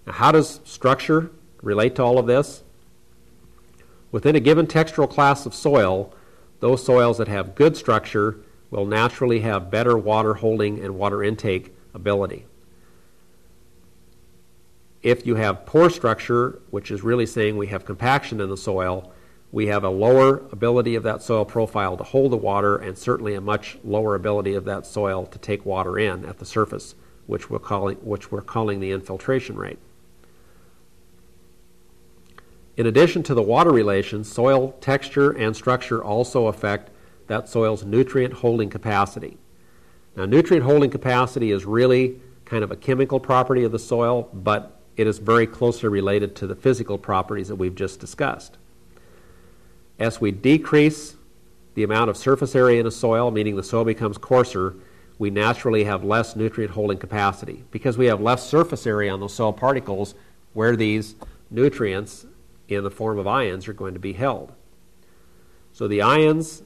Now, how does structure relate to all of this? Within a given textural class of soil, those soils that have good structure will naturally have better water holding and water intake ability. If you have poor structure, which is really saying we have compaction in the soil, we have a lower ability of that soil profile to hold the water, and certainly a much lower ability of that soil to take water in at the surface, which we're calling the infiltration rate. In addition to the water relations, soil texture and structure also affect that soil's nutrient holding capacity. Now, nutrient holding capacity is really kind of a chemical property of the soil, but it is very closely related to the physical properties that we've just discussed. As we decrease the amount of surface area in a soil, meaning the soil becomes coarser, we naturally have less nutrient holding capacity because we have less surface area on those soil particles where these nutrients in the form of ions are going to be held. So the ions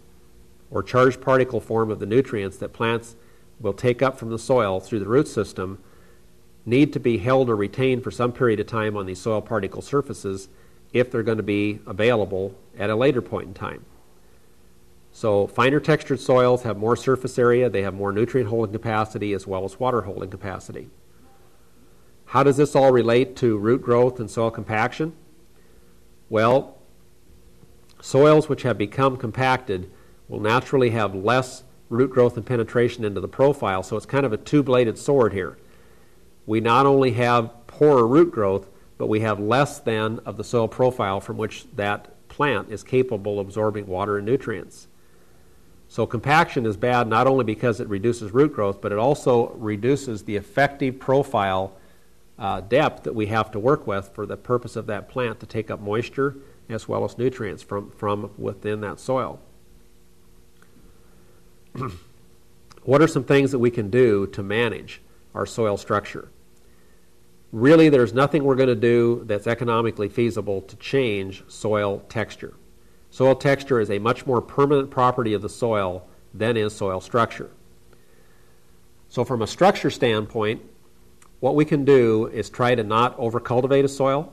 or charged particle form of the nutrients that plants will take up from the soil through the root system need to be held or retained for some period of time on these soil particle surfaces if they're going to be available at a later point in time. So finer textured soils have more surface area, they have more nutrient holding capacity as well as water holding capacity. How does this all relate to root growth and soil compaction? Well, soils which have become compacted will naturally have less root growth and penetration into the profile, so it's kind of a two-bladed sword here. We not only have poorer root growth, but we have less than of the soil profile from which that plant is capable of absorbing water and nutrients. So compaction is bad not only because it reduces root growth, but it also reduces the effective profile depth that we have to work with for the purpose of that plant to take up moisture as well as nutrients from within that soil. What are some things that we can do to manage our soil structure? Really, there's nothing we're going to do that's economically feasible to change soil texture. Soil texture is a much more permanent property of the soil than is soil structure. So from a structure standpoint, what we can do is try to not overcultivate a soil,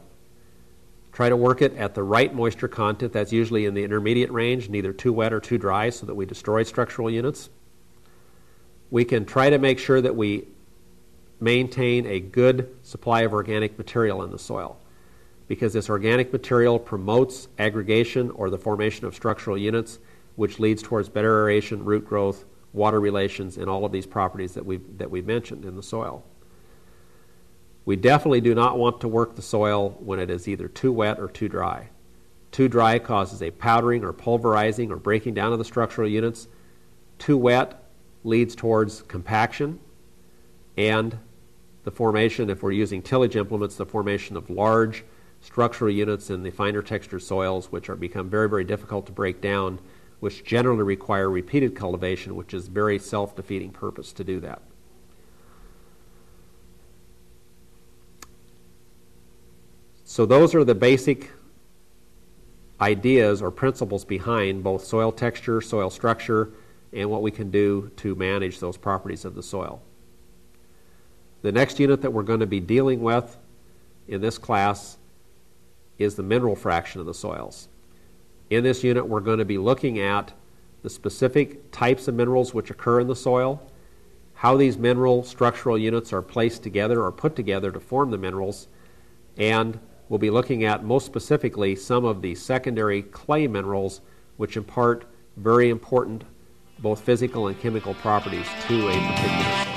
try to work it at the right moisture content. That's usually in the intermediate range, neither too wet or too dry so that we destroy structural units. We can try to make sure that we maintain a good supply of organic material in the soil, because this organic material promotes aggregation or the formation of structural units, which leads towards better aeration, root growth, water relations, and all of these properties that we've mentioned in the soil. We definitely do not want to work the soil when it is either too wet or too dry. Too dry causes a powdering or pulverizing or breaking down of the structural units. Too wet leads towards compaction and the formation, if we're using tillage implements, the formation of large structural units in the finer textured soils, which become very, very difficult to break down, which generally require repeated cultivation, which is very self-defeating purpose to do that. So those are the basic ideas or principles behind both soil texture, soil structure, and what we can do to manage those properties of the soil. The next unit that we're going to be dealing with in this class is the mineral fraction of the soils. In this unit, we're going to be looking at the specific types of minerals which occur in the soil, how these mineral structural units are placed together or put together to form the minerals, and we'll be looking at most specifically some of the secondary clay minerals which impart very important both physical and chemical properties to a particular soil.